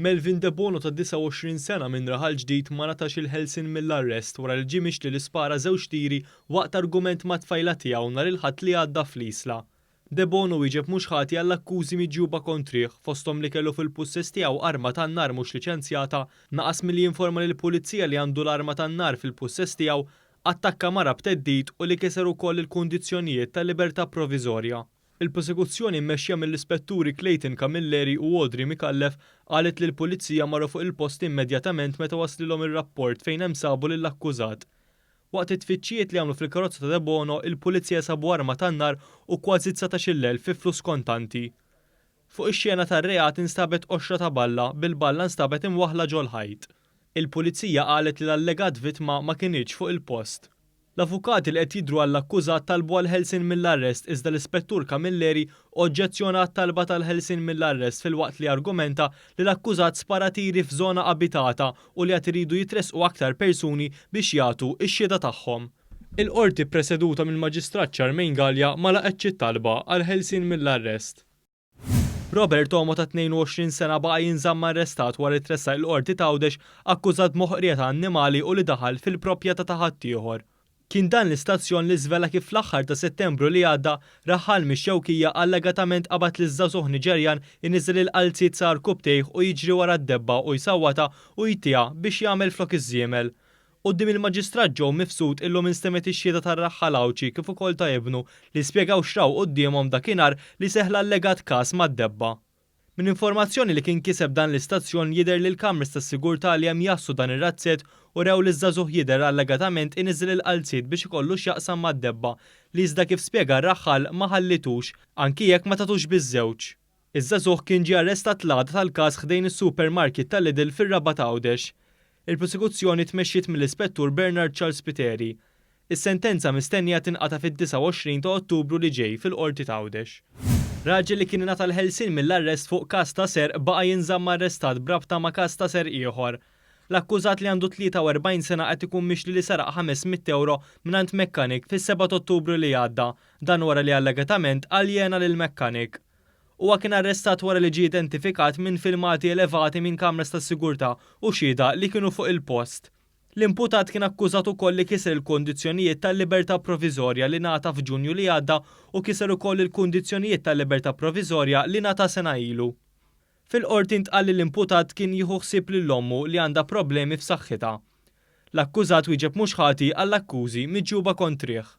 Melvin De Bono ta' 29 sena minn raħal ġdid ma natax il-ħelsin mill-arrest wara li ġie mixli li spara żewġ tiri waqt argument ma' tfajla tiegħu nhar il-ħadd li għadda fl-Isla. De Bono wieġeb mhux ħati għall-akkużi miġjuba kontrih fosthom li kellu fil-pussess tiegħu arma tan-nar mhux liċenzjata, naqas milli jinforma lill-pulizija li għandu l-arma tan-nar fil-pussess tiegħu, attakka mara b'teddid u li kiser ukoll il-kundizzjonijiet tal-libertà proviżorja. Il-prosekuzzjoni mmexxija mill-ispetturi Clayton Camilleri u Audrey Mikallef qalet li l-pulizija marru fuq il-post immedjatament meta waslilhom ir-rapport fejn hemm sabu lill-akkużat. Waqt it-tfittxijiet li għamlu fil-karozza ta' De Bono, il-pulizija sabu arma tan-nar u kważi 19,000 fi flus kontanti. Fuq ix-xena tar-reat instabet qoxra ta' balla, bil-balla instabet imwaħħla ġol ħajt. Il-pulizija qalet li l-allegat vittma ma kinitx fuq il-post. L-avukati li qed jidhru għall-akkużat talbu għall-ħelsin mill-arrest iżda l-ispettur Camilleri oġġezzjona għat-talba tal-ħelsin mill-arrest filwaqt li argumenta li l-akkużat spara tiri f'żona abitata u li qed iridu jitresqu aktar persuni biex jagħtu x-xhieda tagħhom. Il-qorti preseduta mill-Maġistrat Charmaine Gallia ma laqgħetx it-talba għall-ħelsin mill-arrest. Robert Omo ta' 22 sena baqa' jinżamm arrestat wara li tressaq il-qorti Tgħawdex akkużat moħqrija ta' annimali u li daħal fil-proprjetà ta' ħaddieħor. Kien dan l-istazzjon li żvela kif fl-aħħar ta' Settembru li għadda raħal mix-xewkija allegatament qabad li żagħżugħ Niġerjan iniżel il-qalziet sar kubtejh u jiġri wara d-debba u jsawwata u jtiegħa biex jagħmel flok iż-żiemel. Quddiem il-Maġistrat Joe Mifsud illum instemet ix-xhieda tar-raħħal Awċi kif ukoll ta' ibnu li spjegaw x'raw qudiemhom dakinhar li seħħ l-allegat każ mad-debba. Min informazzjoni li kien kiseb dan l-istazzjon jidher li l-kamris tas-sigurtà li hemm jassu dan ir-razzett u rew li żagħżugħ jidher allegatament iniżel il-qalziet biex ikollu x'jaqsam mad-debba li iżda kif spjega r-raħħal ma ħallitux anki jekk ma tagħtux biż-żewġ. Iż-żagħżugħ kien ġie arrestat l-għada tal-każ ħdejn is-supermarket tal-Lidl fir-Raba Tgħawdex. Il-prosekuzzjoni tmexxiet mill-Ispettur Bernard Charles Piteri. Is-sentenza mistennija tinqata fid-29 ta' Ottubru li ġej fil-Qorti Tgħawdex. Raġel li kien ingħata l-ħelsien mill-arrest fuq każ ta' serq baqa' jinżamm arrestat brabta ma' każ ta' serq ieħor. L-akkużat li għandu 43 sena qed ikun mixli li saraq 500 euro mingħand mekkanik fis-7 Ottubru li għadda, dan wara li allegatament aljena lil mekkanik. Huwa kien arrestat wara li ġie identifikat minn filmati elevati minn kameras tas-sigurtà u xhieda li kienu fuq il-post. L-imputat kien akkużat ukoll li kiser il-kondizzjonijiet tal-libertà proviżorja li ngħata f'Ġunju li għadda u kiser ukoll il-kundizzjonijiet tal-libertà proviżorja li ngħata sena ilu. Fil-qorti ntqal li l-imputat kien jieħu ħsieb lil ommu li għandha problemi f'saħħitha. L-akkużat wieġeb mhux ħati għall-akkużi miġjuba kontrih.